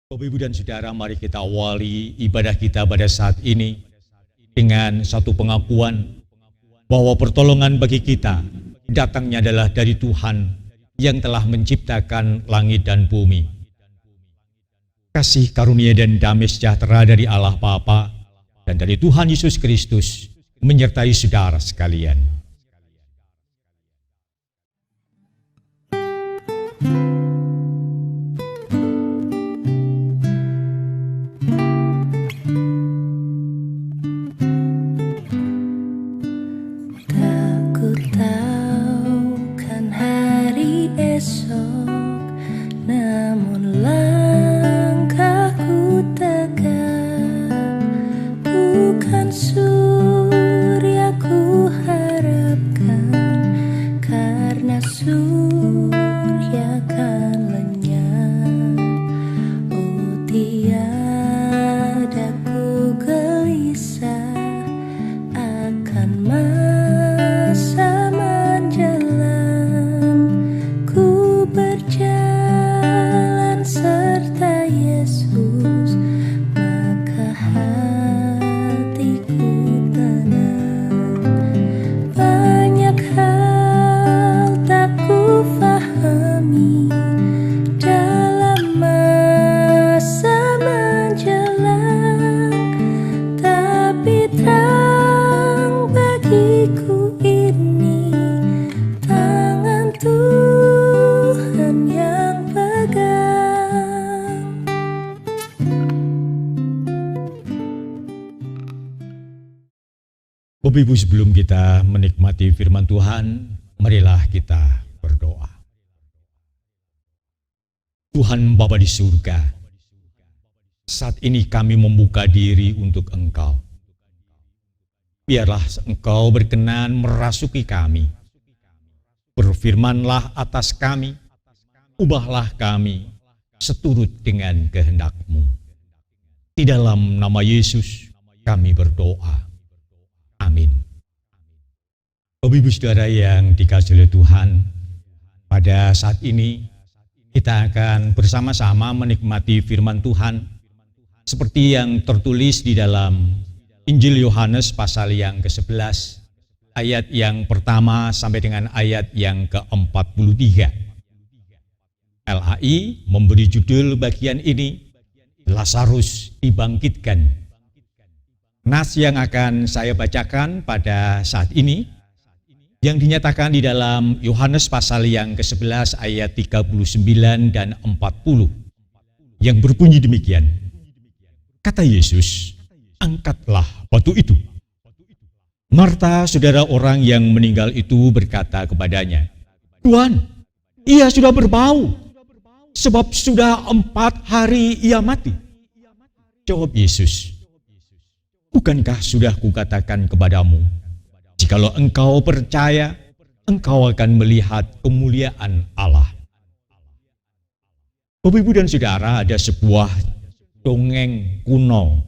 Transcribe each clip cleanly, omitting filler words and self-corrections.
Bapak, Ibu, dan Saudara, mari kita awali ibadah kita pada saat ini dengan satu pengakuan bahwa pertolongan bagi kita datangnya adalah dari Tuhan yang telah menciptakan langit dan bumi. Kasih karunia dan damai sejahtera dari Allah Bapa dan dari Tuhan Yesus Kristus menyertai saudara sekalian. Bapak, Ibu, sebelum kita menikmati firman Tuhan, marilah kita berdoa. Tuhan Bapa di surga, saat ini kami membuka diri untuk Engkau. Biarlah Engkau berkenan merasuki kami. Berfirmanlah atas kami, ubahlah kami seturut dengan kehendak-Mu. Di dalam nama Yesus kami berdoa. Amin. Bapak, Ibu, Saudara yang dikasihi oleh Tuhan, pada saat ini kita akan bersama-sama menikmati firman Tuhan seperti yang tertulis di dalam Injil Yohanes pasal yang ke-11, ayat yang pertama sampai dengan ayat yang ke-43. LHI memberi judul bagian ini, Lazarus dibangkitkan. Nas yang akan saya bacakan pada saat ini yang dinyatakan di dalam Yohanes pasal yang ke-11 ayat 39 dan 40 yang berbunyi demikian. Kata Yesus, angkatlah batu itu. Marta, saudara orang yang meninggal itu, berkata kepadanya, Tuhan, ia sudah berbau, sebab sudah 4 hari ia mati. Jawab Yesus, bukankah sudah kukatakan kepadamu, jikalau engkau percaya, engkau akan melihat kemuliaan Allah. Bapak, Ibu, dan Saudara, ada sebuah dongeng kuno.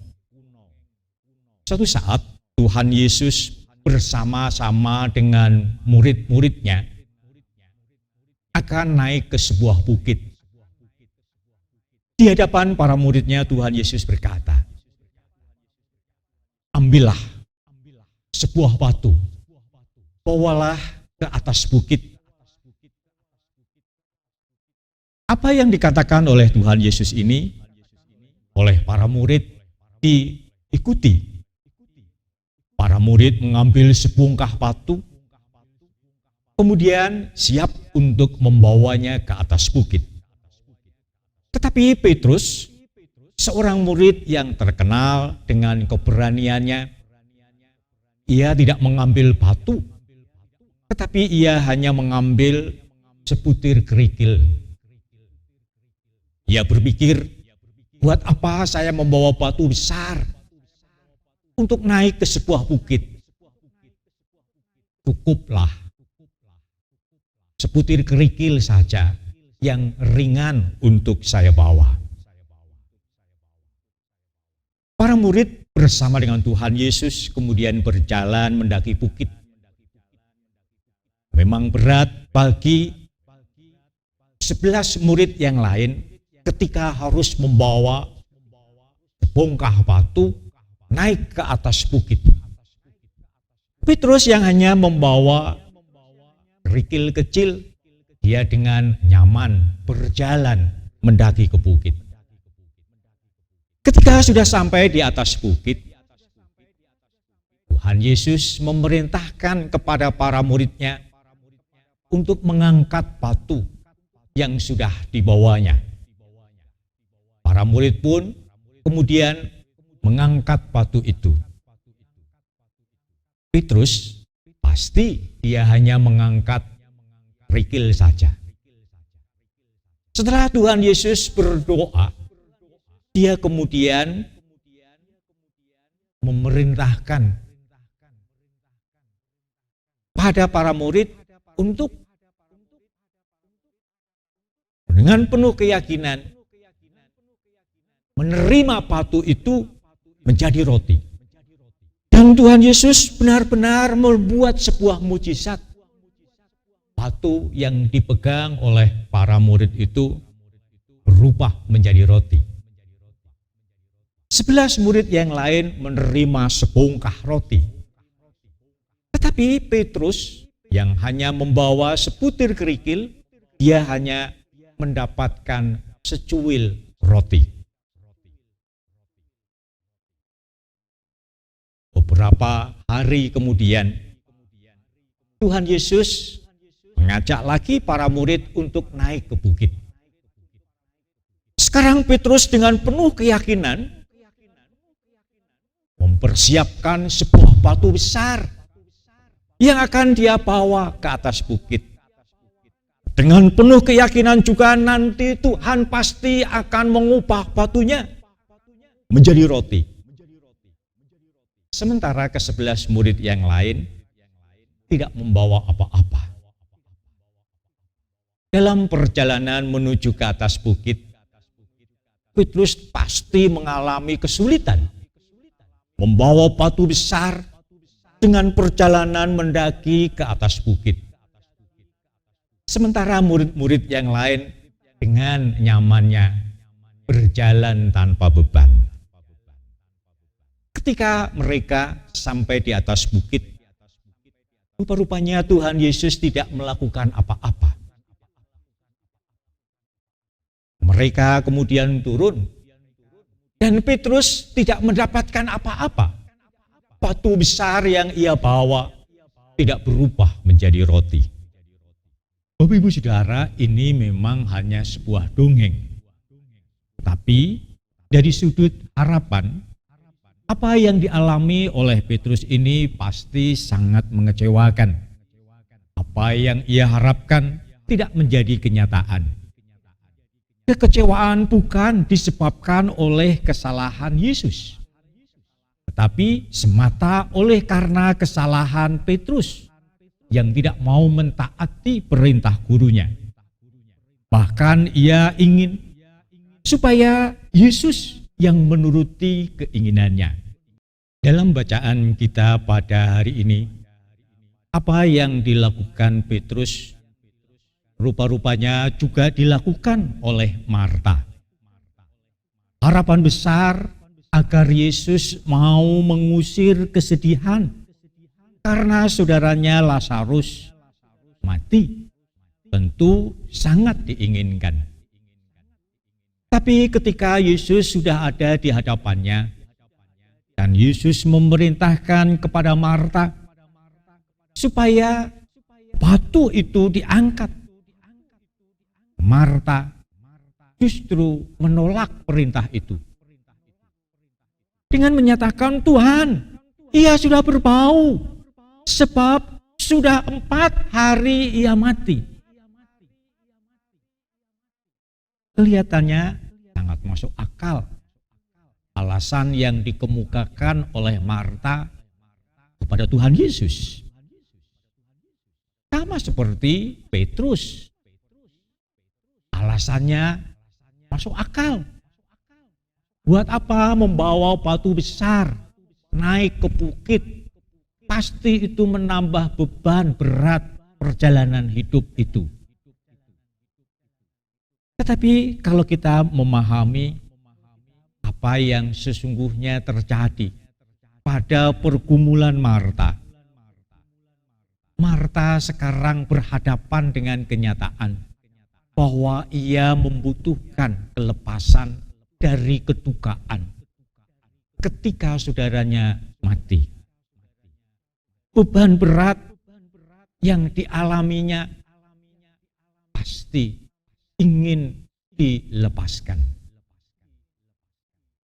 Suatu saat Tuhan Yesus bersama-sama dengan murid-muridnya akan naik ke sebuah bukit. Di hadapan para muridnya Tuhan Yesus berkata, ambillah sebuah batu, bawalah ke atas bukit. Apa yang dikatakan oleh Tuhan Yesus ini oleh para murid diikuti. Para murid mengambil sebongkah batu, kemudian siap untuk membawanya ke atas bukit. Tetapi Petrus, seorang murid yang terkenal dengan keberaniannya, ia tidak mengambil batu, tetapi ia hanya mengambil sebutir kerikil. Ia berpikir, buat apa saya membawa batu besar untuk naik ke sebuah bukit? Cukuplah sebutir kerikil saja yang ringan untuk saya bawa. Para murid bersama dengan Tuhan Yesus kemudian berjalan mendaki bukit. Memang berat bagi 11 murid yang lain ketika harus membawa bongkah batu naik ke atas bukit. Petrus yang hanya membawa kerikil kecil, dia dengan nyaman berjalan mendaki ke bukit. Ketika sudah sampai di atas bukit, Tuhan Yesus memerintahkan kepada para murid-Nya untuk mengangkat batu yang sudah dibawanya. Para murid pun kemudian mengangkat batu itu. Petrus pasti dia hanya mengangkat kerikil saja. Setelah Tuhan Yesus berdoa, dia kemudian memerintahkan pada para murid untuk dengan penuh keyakinan menerima batu itu menjadi roti. Dan Tuhan Yesus benar-benar membuat sebuah mujizat. Batu yang dipegang oleh para murid itu berubah menjadi roti. 11 murid yang lain menerima sebongkah roti. Tetapi Petrus yang hanya membawa sebutir kerikil, dia hanya mendapatkan secuil roti. Beberapa hari kemudian, Tuhan Yesus mengajak lagi para murid untuk naik ke bukit. Sekarang Petrus dengan penuh keyakinan mempersiapkan sebuah batu besar yang akan dia bawa ke atas bukit. Dengan penuh keyakinan juga nanti Tuhan pasti akan mengubah batunya menjadi roti. Sementara ke-11 murid yang lain tidak membawa apa-apa. Dalam perjalanan menuju ke atas bukit, Petrus pasti mengalami kesulitan membawa batu besar dengan perjalanan mendaki ke atas bukit. Sementara murid-murid yang lain dengan nyamannya berjalan tanpa beban. Ketika mereka sampai di atas bukit, rupa-rupanya Tuhan Yesus tidak melakukan apa-apa. Mereka kemudian turun, dan Petrus tidak mendapatkan apa-apa. Batu besar yang ia bawa tidak berubah menjadi roti. Bapak Ibu Saudara, ini memang hanya sebuah dongeng. Tapi dari sudut harapan, apa yang dialami oleh Petrus ini pasti sangat mengecewakan. Apa yang ia harapkan tidak menjadi kenyataan. Kekecewaan bukan disebabkan oleh kesalahan Yesus, tetapi semata oleh karena kesalahan Petrus yang tidak mau mentaati perintah gurunya. Bahkan ia ingin supaya Yesus yang menuruti keinginannya. Dalam bacaan kita pada hari ini, apa yang dilakukan Petrus rupa-rupanya juga dilakukan oleh Marta. Harapan besar agar Yesus mau mengusir kesedihan karena saudaranya Lazarus mati tentu sangat diinginkan. Tapi ketika Yesus sudah ada di hadapannya dan Yesus memerintahkan kepada Marta supaya batu itu diangkat, Marta justru menolak perintah itu dengan menyatakan, Tuhan, ia sudah berbau sebab sudah 4 hari ia mati. Kelihatannya sangat masuk akal alasan yang dikemukakan oleh Marta kepada Tuhan Yesus. Sama seperti Petrus. Alasannya masuk akal. Buat apa membawa batu besar naik ke bukit? Pasti itu menambah beban berat perjalanan hidup itu. Tetapi kalau kita memahami apa yang sesungguhnya terjadi pada pergumulan Marta, Marta sekarang berhadapan dengan kenyataan bahwa ia membutuhkan kelepasan dari kedukaan ketika saudaranya mati. Beban berat yang dialaminya pasti ingin dilepaskan.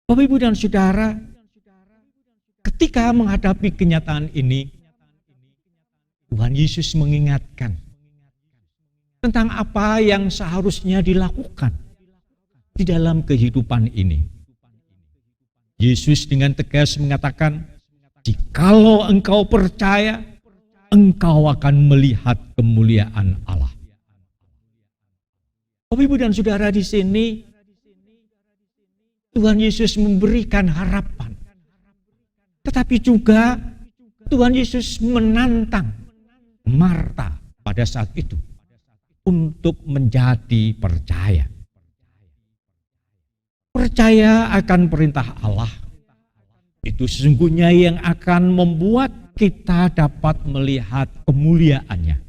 Bapak, Ibu, dan Saudara, ketika menghadapi kenyataan ini, Tuhan Yesus mengingatkan tentang apa yang seharusnya dilakukan di dalam kehidupan ini. Yesus dengan tegas mengatakan, "Jikalau engkau percaya, engkau akan melihat kemuliaan Allah." Bapak, Ibu, dan Saudara, di sini Tuhan Yesus memberikan harapan. Tetapi juga Tuhan Yesus menantang Marta pada saat itu untuk menjadi percaya. Percaya akan perintah Allah itu sesungguhnya yang akan membuat kita dapat melihat kemuliaannya.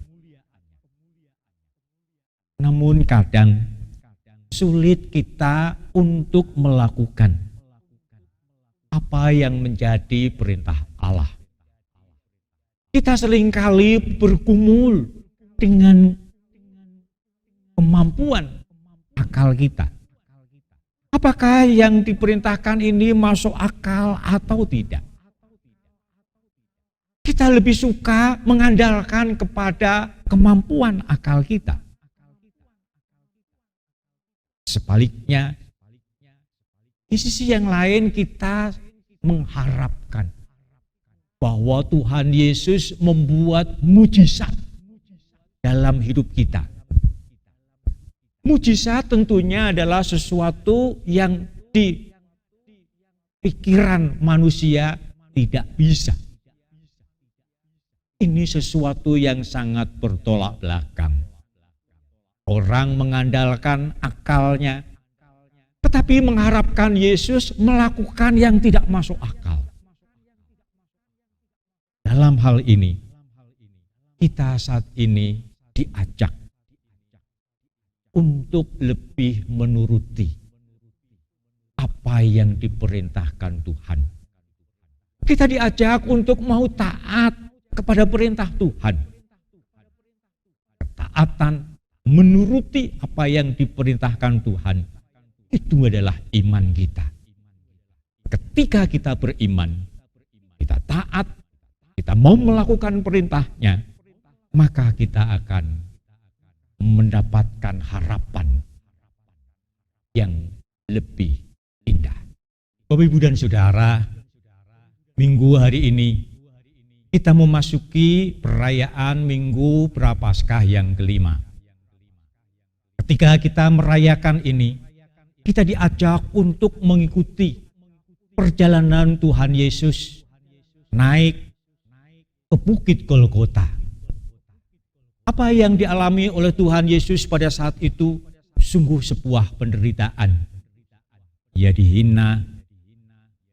Namun kadang sulit kita untuk melakukan apa yang menjadi perintah Allah. Kita seringkali bergumul dengan kemampuan akal kita. Apakah yang diperintahkan ini masuk akal atau tidak? Kita lebih suka mengandalkan kepada kemampuan akal kita. Sebaliknya, di sisi yang lain kita mengharapkan bahwa Tuhan Yesus membuat mujizat dalam hidup kita. Mujizat tentunya adalah sesuatu yang di pikiran manusia tidak bisa. Ini sesuatu yang sangat bertolak belakang. Orang mengandalkan akalnya, tetapi mengharapkan Yesus melakukan yang tidak masuk akal. Dalam hal ini, kita saat ini diajak untuk lebih menuruti apa yang diperintahkan Tuhan. Kita diajak untuk mau taat kepada perintah Tuhan. Ketaatan, menuruti apa yang diperintahkan Tuhan, itu adalah iman kita. Ketika kita beriman, kita taat, kita mau melakukan perintahnya, maka kita akan mendapatkan harapan yang lebih indah. Bapak, Ibu, dan Saudara, minggu hari ini kita memasuki perayaan Minggu Prapaskah yang kelima. Ketika kita merayakan ini, kita diajak untuk mengikuti perjalanan Tuhan Yesus naik ke Bukit Golgota. Apa yang dialami oleh Tuhan Yesus pada saat itu sungguh sebuah penderitaan. Ia dihina,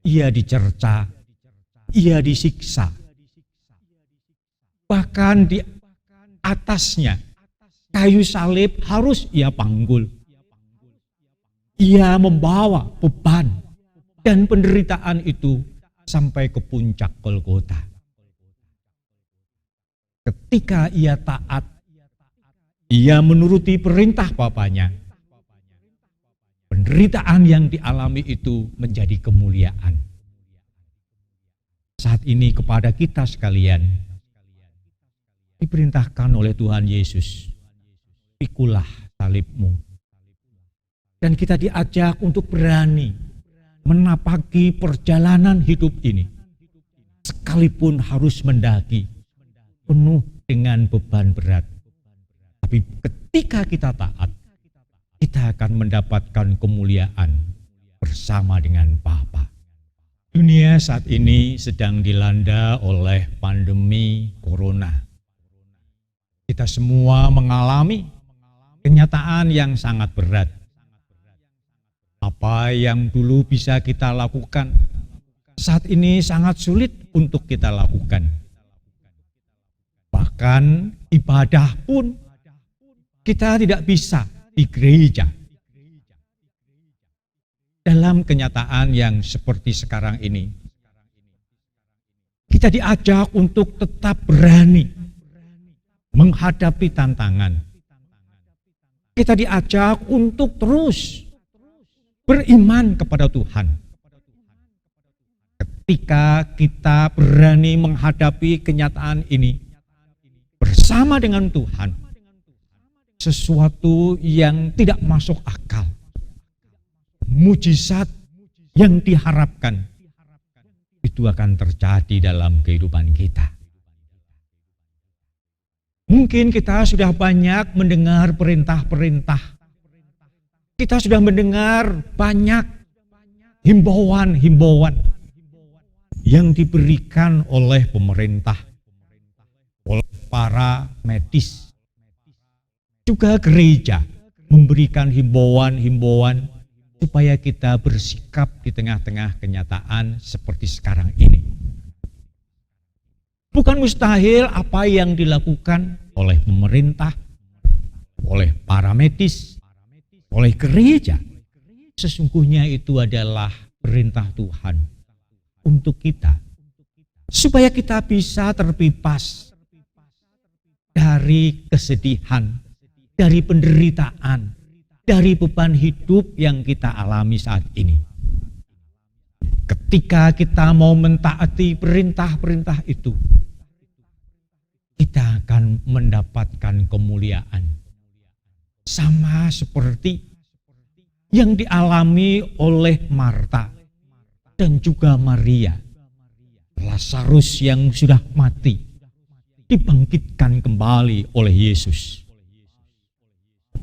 ia dicerca, ia disiksa. Bahkan di atasnya kayu salib harus ia panggul. Ia membawa beban dan penderitaan itu sampai ke puncak Golgota. Ketika ia taat, ia menuruti perintah Bapaknya. Penderitaan yang dialami itu menjadi kemuliaan. Saat ini kepada kita sekalian, diperintahkan oleh Tuhan Yesus, pikulah salibmu. Dan kita diajak untuk berani menapaki perjalanan hidup ini. Sekalipun harus mendaki, penuh dengan beban berat. Tapi ketika kita taat, kita akan mendapatkan kemuliaan bersama dengan Bapa. Dunia saat ini sedang dilanda oleh pandemi corona. Kita semua mengalami kenyataan yang sangat berat. Apa yang dulu bisa kita lakukan, saat ini sangat sulit untuk kita lakukan. Bahkan ibadah pun kita tidak bisa di gereja. Dalam kenyataan yang seperti sekarang ini, kita diajak untuk tetap berani menghadapi tantangan. Kita diajak untuk terus beriman kepada Tuhan. Ketika kita berani menghadapi kenyataan ini bersama dengan Tuhan, sesuatu yang tidak masuk akal, mujizat yang diharapkan, itu akan terjadi dalam kehidupan kita. Mungkin kita sudah banyak mendengar perintah-perintah. Kita sudah mendengar banyak himbauan-himbauan yang diberikan oleh pemerintah, oleh para medis. Juga gereja memberikan himbauan-himbauan supaya kita bersikap di tengah-tengah kenyataan seperti sekarang ini. Bukan mustahil apa yang dilakukan oleh pemerintah, oleh para medis, oleh gereja. Sesungguhnya itu adalah perintah Tuhan untuk kita, supaya kita bisa terbebas dari kesedihan, dari penderitaan, dari beban hidup yang kita alami saat ini. Ketika kita mau mentaati perintah-perintah itu, kita akan mendapatkan kemuliaan. Sama seperti yang dialami oleh Marta dan juga Maria. Lazarus yang sudah mati dibangkitkan kembali oleh Yesus.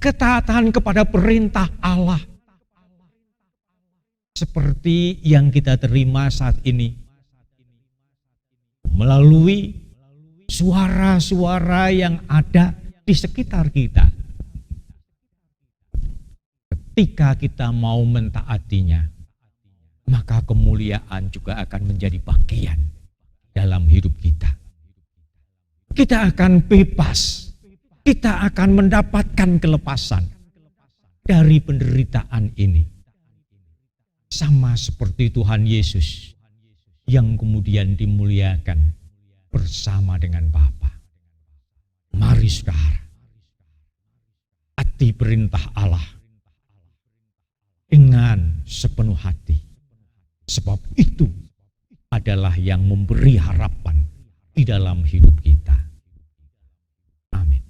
Ketaatan kepada perintah Allah seperti yang kita terima saat ini melalui suara-suara yang ada di sekitar kita. Ketika kita mau mentaatinya, maka kemuliaan juga akan menjadi bagian dalam hidup kita. Kita akan bebas, kita akan mendapatkan kelepasan dari penderitaan ini. Sama seperti Tuhan Yesus yang kemudian dimuliakan bersama dengan Bapa. Mari saudara, taati perintah Allah dengan sepenuh hati, sebab itu adalah yang memberi harapan di dalam hidup kita. Amin.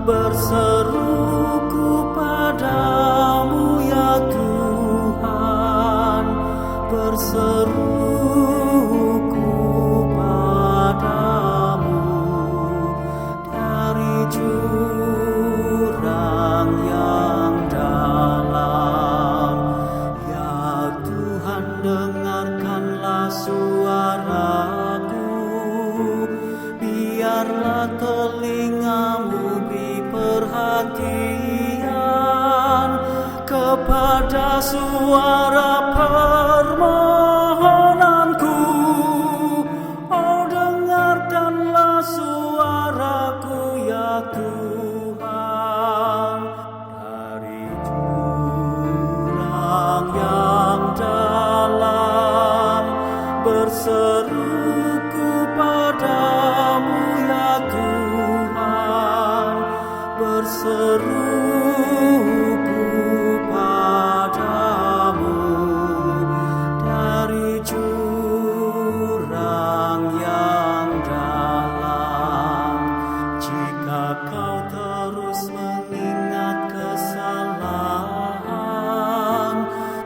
Berseruku padamu ya Tuhan, berseruku padamu dari jurang yang dalam. Ya Tuhan, dengarkanlah suaraku, biarlah telingamu perhatian kepada suara permohonanku. Oh, dengarkanlah suaraku ya Tuhan, dari jurang yang dalam berseruku padamu ya Tuhan, berseruku padamu dari jurang yang dalam. Jika kau terus mengingat kesalahan,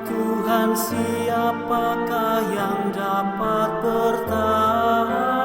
Tuhan, siapakah yang dapat bertahan?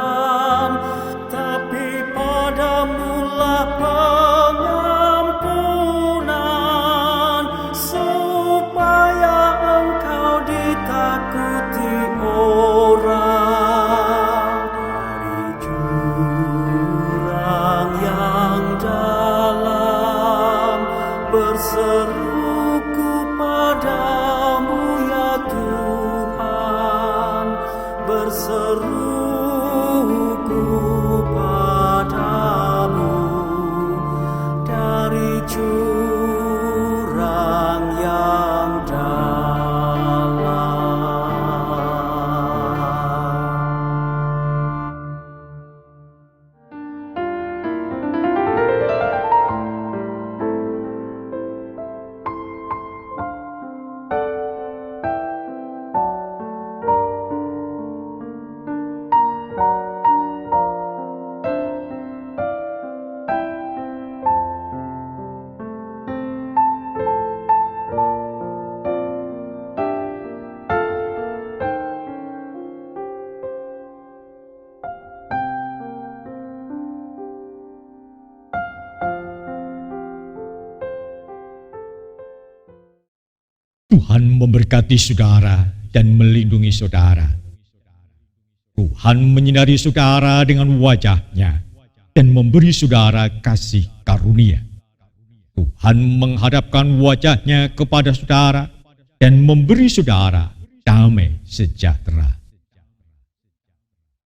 Tuhan memberkati saudara dan melindungi saudara. Tuhan menyinari saudara dengan wajah-Nya dan memberi saudara kasih karunia. Tuhan menghadapkan wajah-Nya kepada saudara dan memberi saudara damai sejahtera.